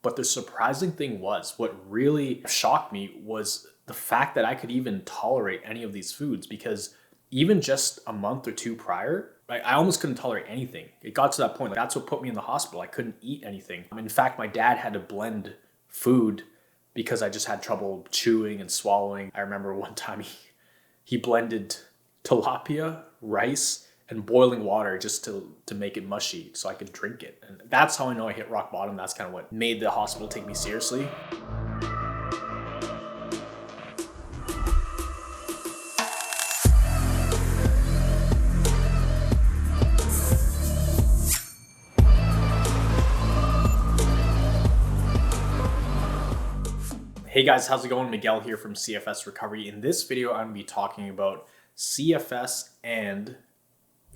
But the surprising thing was, what really shocked me was the fact that I could even tolerate any of these foods, because even just a month or two prior, I almost couldn't tolerate anything. It got to that point. Like, that's what put me in the hospital. I couldn't eat anything. In fact, my dad had to blend food because I just had trouble chewing and swallowing. I remember one time he blended tilapia, rice, and boiling water just to make it mushy so I could drink it. And that's how I know I hit rock bottom. That's kind of what made the hospital take me seriously. Hey guys, how's it going? Miguel here from CFS Recovery. In this video, I'm going to be talking about CFS and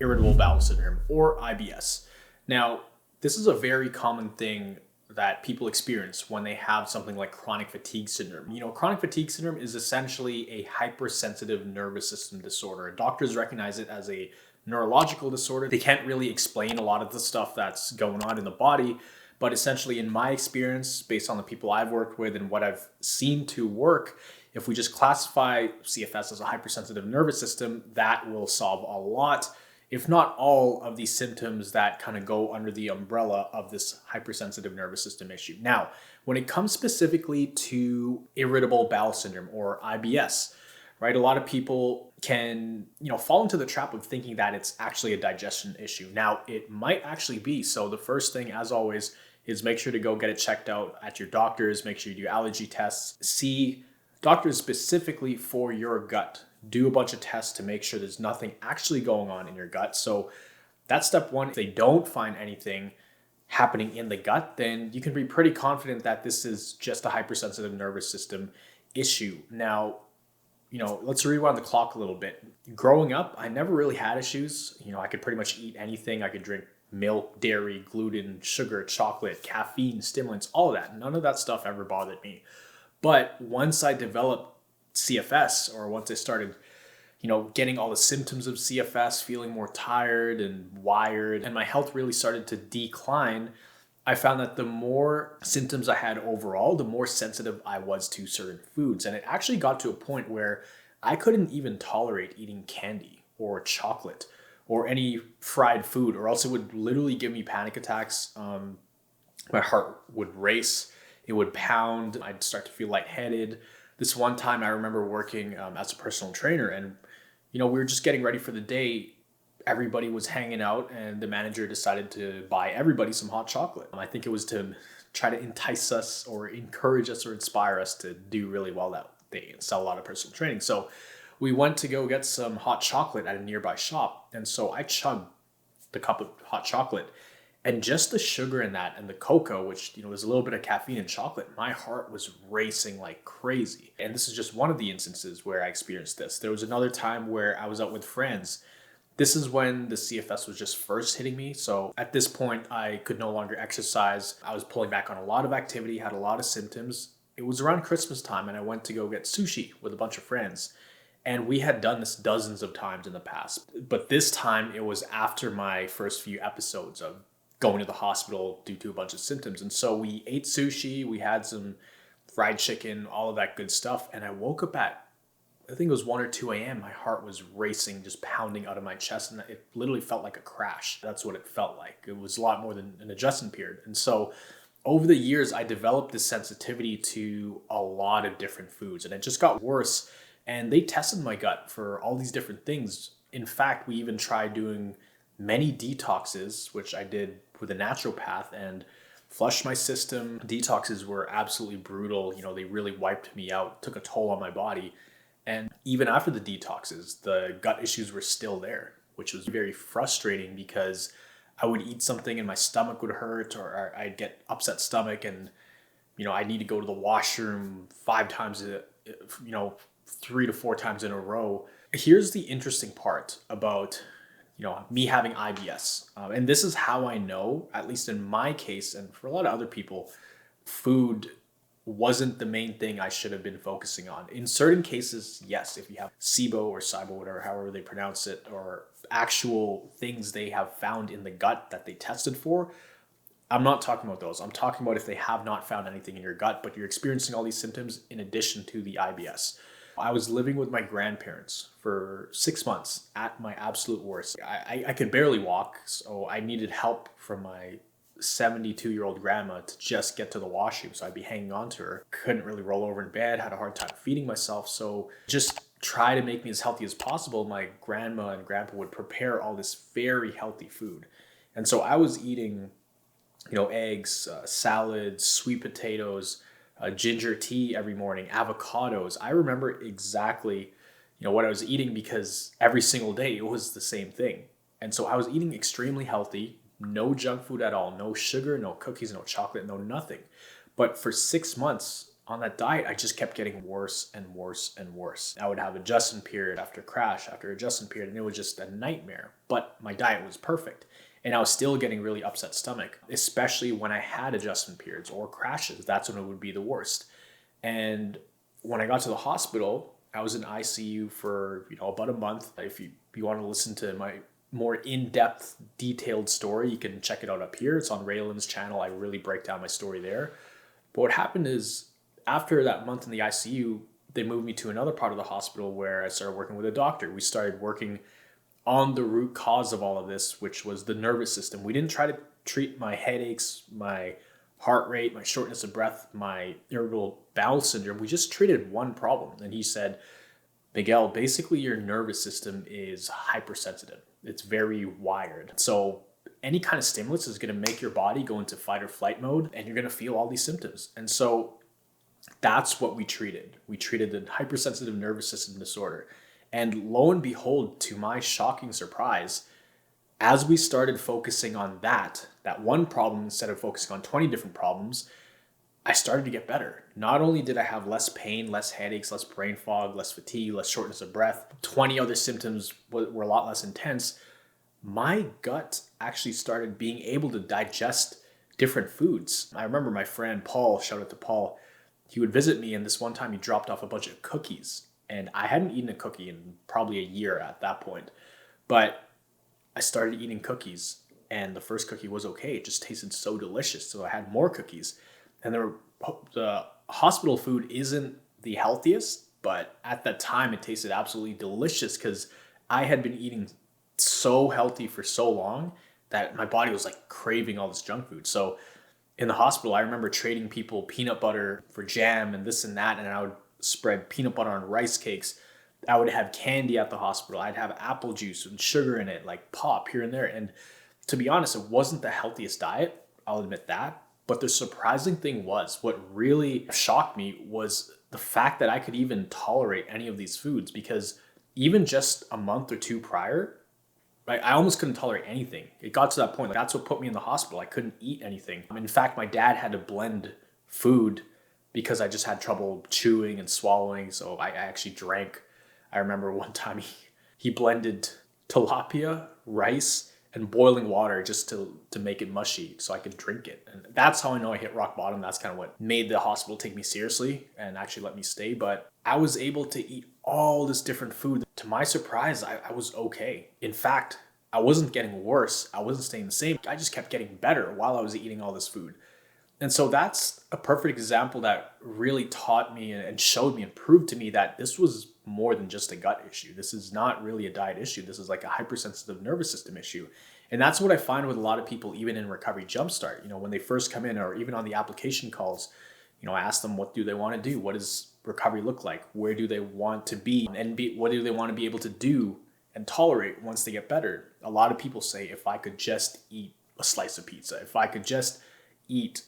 Irritable Bowel Syndrome, or IBS. Now, this is a very common thing that people experience when they have something like chronic fatigue syndrome. You know, chronic fatigue syndrome is essentially a hypersensitive nervous system disorder. Doctors recognize it as a neurological disorder. They can't really explain a lot of the stuff that's going on in the body, but essentially, in my experience, based on the people I've worked with and what I've seen to work, if we just classify CFS as a hypersensitive nervous system, that will solve a lot, if not all, of these symptoms that kind of go under the umbrella of this hypersensitive nervous system issue. Now, when it comes specifically to irritable bowel syndrome, or IBS, right, a lot of people can, fall into the trap of thinking that it's actually a digestion issue. Now, it might actually be. So the first thing, as always, is make sure to go get it checked out at your doctor's. Make sure you do allergy tests. See doctors specifically for your gut. Do a bunch of tests to make sure there's nothing actually going on in your gut. So that's step one. If they don't find anything happening in the gut, then you can be pretty confident that this is just a hypersensitive nervous system issue. Now, let's rewind the clock a little bit. Growing up, I never really had issues. I could pretty much eat anything. I could drink milk, dairy, gluten, sugar, chocolate, caffeine, stimulants, all of that. None of that stuff ever bothered me. But once I developed CFS, or once I started, getting all the symptoms of CFS, feeling more tired and wired, and my health really started to decline, I found that the more symptoms I had overall, the more sensitive I was to certain foods. And it actually got to a point where I couldn't even tolerate eating candy or chocolate or any fried food, or else it would literally give me panic attacks. My heart would race, it would pound, I'd start to feel lightheaded. This one time I remember working as a personal trainer, and we were just getting ready for the day. Everybody was hanging out, and the manager decided to buy everybody some hot chocolate. I think it was to try to entice us or encourage us or inspire us to do really well that day and sell a lot of personal training. So we went to go get some hot chocolate at a nearby shop. And so I chugged the cup of hot chocolate, and just the sugar in that and the cocoa, which, there's a little bit of caffeine in chocolate, my heart was racing like crazy. And this is just one of the instances where I experienced this. There was another time where I was out with friends. This is when the CFS was just first hitting me. So at this point, I could no longer exercise. I was pulling back on a lot of activity, had a lot of symptoms. It was around Christmas time, and I went to go get sushi with a bunch of friends. And we had done this dozens of times in the past. But this time, it was after my first few episodes of going to the hospital due to a bunch of symptoms. And so we ate sushi, we had some fried chicken, all of that good stuff. And I woke up at, I think it was 1 or 2 a.m. My heart was racing, just pounding out of my chest. And it literally felt like a crash. That's what it felt like. It was a lot more than an adjustment period. And so over the years, I developed this sensitivity to a lot of different foods. And it just got worse. And they tested my gut for all these different things. In fact, we even tried doing many detoxes, which I did with a naturopath, and flushed my system. Detoxes were absolutely brutal. They really wiped me out, took a toll on my body. And even after the detoxes, the gut issues were still there, which was very frustrating because I would eat something and my stomach would hurt, or I'd get upset stomach, and I need to go to the washroom 5 times, 3 to 4 times in a row. Here's the interesting part about me having IBS. And this is how I know, at least in my case, and for a lot of other people, food wasn't the main thing I should have been focusing on. In certain cases, yes, if you have SIBO or SIBO, whatever, however they pronounce it, or actual things they have found in the gut that they tested for, I'm not talking about those. I'm talking about if they have not found anything in your gut, but you're experiencing all these symptoms in addition to the IBS. I was living with my grandparents for 6 months at my absolute worst. I could barely walk, so I needed help from my 72-year-old grandma to just get to the washroom. So I'd be hanging on to her. Couldn't really roll over in bed, had a hard time feeding myself. So just try to make me as healthy as possible. My grandma and grandpa would prepare all this very healthy food. And so I was eating, eggs, salads, sweet potatoes, ginger tea every morning, avocados. I remember exactly, what I was eating because every single day it was the same thing. And so I was eating extremely healthy, no junk food at all, no sugar, no cookies, no chocolate, no nothing. But for 6 months on that diet, I just kept getting worse and worse and worse. I would have adjustment period after crash after adjustment period, and it was just a nightmare. But my diet was perfect. And I was still getting really upset stomach, especially when I had adjustment periods or crashes. That's when it would be the worst. And when I got to the hospital, I was in ICU for about a month. If you want to listen to my more in-depth, detailed story, you can check it out up here. It's on Raylan's channel. I really break down my story there. But what happened is after that month in the ICU, they moved me to another part of the hospital where I started working with a doctor. We started working on the root cause of all of this, which was the nervous system. We didn't try to treat my headaches, my heart rate, my shortness of breath, my irritable bowel syndrome. We just treated one problem. And he said, Miguel, basically your nervous system is hypersensitive. It's very wired. So any kind of stimulus is going to make your body go into fight or flight mode, and you're going to feel all these symptoms. And so that's what we treated. We treated the hypersensitive nervous system disorder. And lo and behold, to my shocking surprise, as we started focusing on that one problem instead of focusing on 20 different problems, I started to get better. Not only did I have less pain, less headaches, less brain fog, less fatigue, less shortness of breath, 20 other symptoms were a lot less intense. My gut actually started being able to digest different foods. I remember my friend Paul, shout out to Paul, he would visit me, and this one time he dropped off a bunch of cookies. And I hadn't eaten a cookie in probably a year at that point. But I started eating cookies, and the first cookie was okay. It just tasted so delicious. So I had more cookies. And the hospital food isn't the healthiest, but at that time it tasted absolutely delicious because I had been eating so healthy for so long that my body was like craving all this junk food. So in the hospital, I remember trading people peanut butter for jam and this and that, and I would spread peanut butter on rice cakes. I would have candy at the hospital. I'd have apple juice with sugar in it, like pop here and there. And to be honest, it wasn't the healthiest diet. I'll admit that. But the surprising thing was, what really shocked me was the fact that I could even tolerate any of these foods, because even just a month or two prior, I almost couldn't tolerate anything. It got to that point. That's what put me in the hospital. I couldn't eat anything. In fact, my dad had to blend food because I just had trouble chewing and swallowing. So I actually drank. I remember one time he blended tilapia, rice, and boiling water just to make it mushy so I could drink it. And that's how I know I hit rock bottom. That's kind of what made the hospital take me seriously and actually let me stay. But I was able to eat all this different food. To my surprise, I was okay. In fact, I wasn't getting worse. I wasn't staying the same. I just kept getting better while I was eating all this food. And so that's a perfect example that really taught me and showed me and proved to me that this was more than just a gut issue. This is not really a diet issue. This is like a hypersensitive nervous system issue. And that's what I find with a lot of people, even in Recovery Jumpstart. When they first come in, or even on the application calls, I ask them, what do they want to do? What does recovery look like? Where do they want to be? And what do they want to be able to do and tolerate once they get better? A lot of people say, if I could just eat a slice of pizza, if I could just eat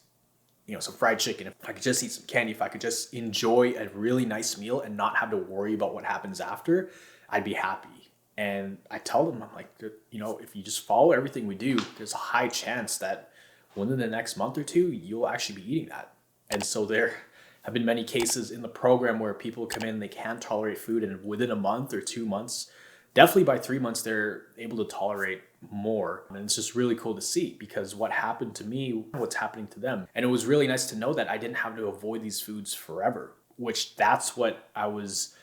some fried chicken, if I could just eat some candy, if I could just enjoy a really nice meal and not have to worry about what happens after, I'd be happy. And I tell them, I'm like, if you just follow everything we do, there's a high chance that within the next month or two, you'll actually be eating that. And so there have been many cases in the program where people come in, they can't tolerate food, and within a month or 2 months, definitely by 3 months, they're able to tolerate more. And it's just really cool to see, because what happened to me, what's happening to them. And it was really nice to know that I didn't have to avoid these foods forever, which that's what I was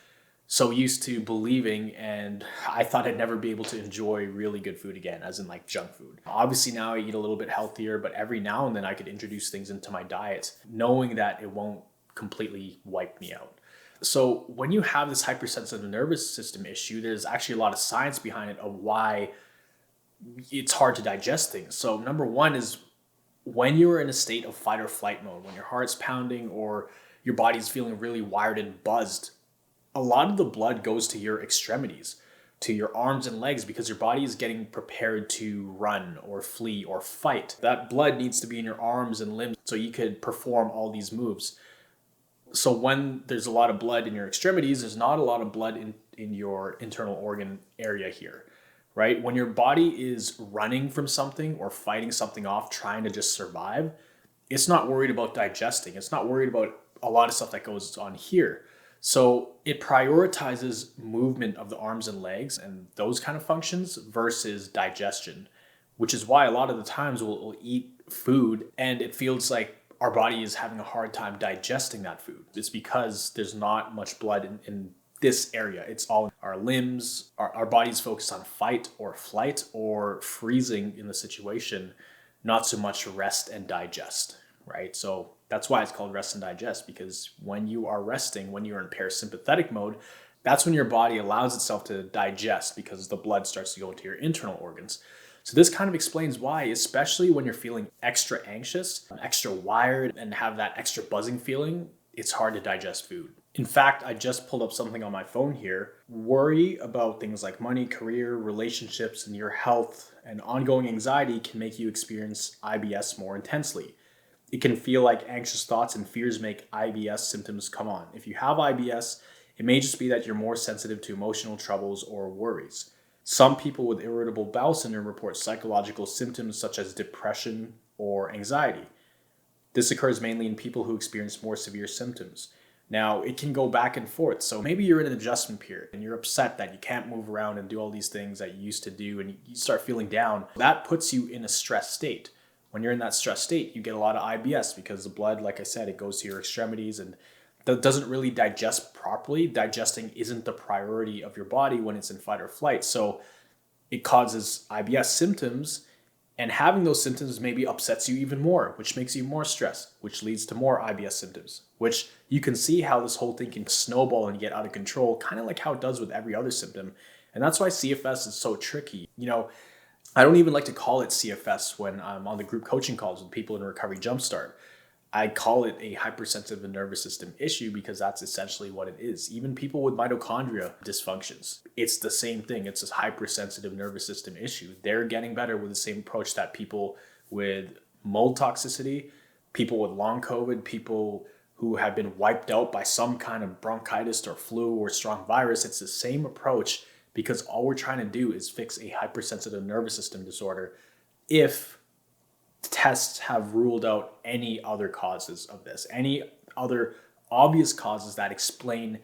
so used to believing, and I thought I'd never be able to enjoy really good food again, as in like junk food. Obviously now I eat a little bit healthier, but every now and then I could introduce things into my diet knowing that it won't completely wipe me out. So when you have this hypersensitive nervous system issue, there's actually a lot of science behind it of why it's hard to digest things. So number one is when you're in a state of fight or flight mode, when your heart's pounding or your body's feeling really wired and buzzed, a lot of the blood goes to your extremities, to your arms and legs, because your body is getting prepared to run or flee or fight. That blood needs to be in your arms and limbs so you could perform all these moves. So when there's a lot of blood in your extremities, there's not a lot of blood in your internal organ area here, right? When your body is running from something or fighting something off, trying to just survive, it's not worried about digesting. It's not worried about a lot of stuff that goes on here. So it prioritizes movement of the arms and legs and those kind of functions versus digestion, which is why a lot of the times we'll eat food and it feels like our body is having a hard time digesting that food. It's because there's not much blood in this area. It's all in our limbs. Our body's focused on fight or flight or freezing in the situation, not so much rest and digest, right? So that's why it's called rest and digest, because when you are resting, when you're in parasympathetic mode, that's when your body allows itself to digest because the blood starts to go into your internal organs. So this kind of explains why, especially when you're feeling extra anxious, extra wired, and have that extra buzzing feeling, it's hard to digest food. In fact, I just pulled up something on my phone here. Worry about things like money, career, relationships, and your health and ongoing anxiety can make you experience IBS more intensely. It can feel like anxious thoughts and fears make IBS symptoms come on. If you have IBS, it may just be that you're more sensitive to emotional troubles or worries. Some people with irritable bowel syndrome report psychological symptoms such as depression or anxiety. This occurs mainly in people who experience more severe symptoms. Now, it can go back and forth. So maybe you're in an adjustment period and you're upset that you can't move around and do all these things that you used to do and you start feeling down. That puts you in a stress state. When you're in that stress state, you get a lot of IBS because the blood, like I said, it goes to your extremities and that doesn't really digest properly. Digesting isn't the priority of your body when it's in fight or flight. So it causes IBS symptoms, and having those symptoms maybe upsets you even more, which makes you more stressed, which leads to more IBS symptoms, which you can see how this whole thing can snowball and get out of control, kind of like how it does with every other symptom. And that's why CFS is so tricky. I don't even like to call it CFS when I'm on the group coaching calls with people in Recovery Jumpstart. I call it a hypersensitive nervous system issue because that's essentially what it is. Even people with mitochondria dysfunctions, it's the same thing. It's this hypersensitive nervous system issue. They're getting better with the same approach that people with mold toxicity, people with long COVID, people who have been wiped out by some kind of bronchitis or flu or strong virus. It's the same approach because all we're trying to do is fix a hypersensitive nervous system disorder if tests have ruled out any other causes of this, any other obvious causes that explain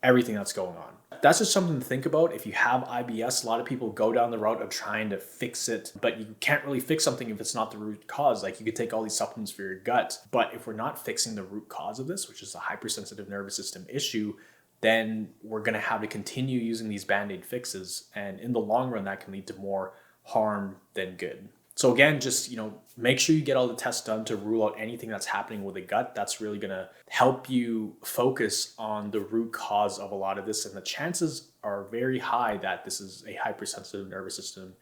everything that's going on. That's just something to think about. If you have IBS, a lot of people go down the route of trying to fix it, but you can't really fix something if it's not the root cause. Like you could take all these supplements for your gut, but if we're not fixing the root cause of this, which is a hypersensitive nervous system issue, then we're going to have to continue using these band-aid fixes. And in the long run, that can lead to more harm than good. So again, just, make sure you get all the tests done to rule out anything that's happening with the gut. That's really going to help you focus on the root cause of a lot of this. And the chances are very high that this is a hypersensitive nervous system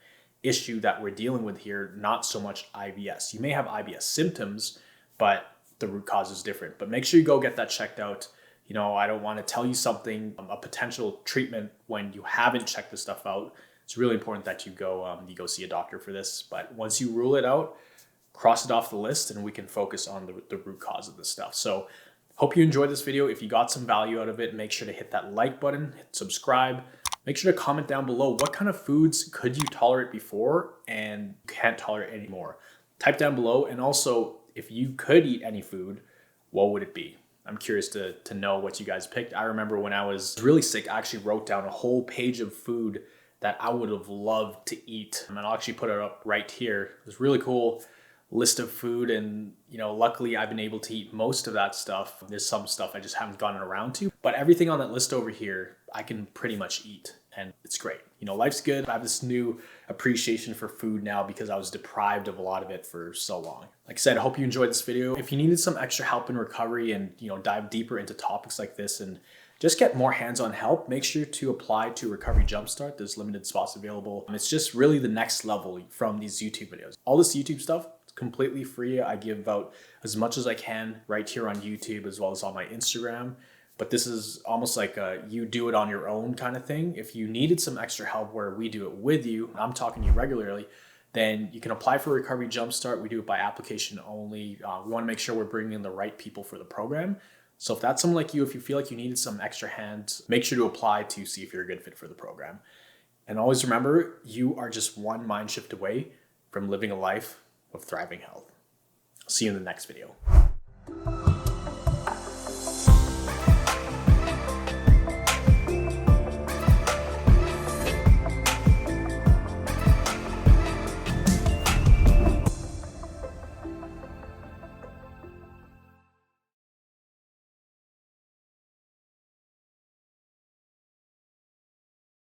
issue that we're dealing with here, not so much IBS. You may have IBS symptoms, but the root cause is different. But make sure you go get that checked out. I don't want to tell you something, a potential treatment when you haven't checked this stuff out. It's really important that you go see a doctor for this. But once you rule it out, cross it off the list and we can focus on the root cause of this stuff. So hope you enjoyed this video. If you got some value out of it, make sure to hit that like button, hit subscribe. Make sure to comment down below what kind of foods could you tolerate before and can't tolerate anymore. Type down below. And also, if you could eat any food, what would it be? I'm curious to know what you guys picked. I remember when I was really sick, I actually wrote down a whole page of food that I would have loved to eat. And I'll actually put it up right here. It's a really cool list of food. And, luckily I've been able to eat most of that stuff. There's some stuff I just haven't gotten around to, but everything on that list over here I can pretty much eat, and it's great. You know, life's good. I have this new appreciation for food now because I was deprived of a lot of it for so long. Like I said, I hope you enjoyed this video. If you needed some extra help in recovery and, you know, dive deeper into topics like this and just get more hands-on help, make sure to apply to Recovery Jumpstart. There's limited spots available. It's just really the next level from these YouTube videos. All this YouTube stuff is completely free. I give out as much as I can right here on YouTube as well as on my Instagram. But this is almost like a you do it on your own kind of thing. If you needed some extra help where we do it with you, I'm talking to you regularly, then you can apply for Recovery Jumpstart. We do it by application only. We want to make sure we're bringing in the right people for the program. So if that's someone like you, if you feel like you needed some extra hands, make sure to apply to see if you're a good fit for the program. And always remember, you are just one mind shift away from living a life of thriving health. See you in the next video.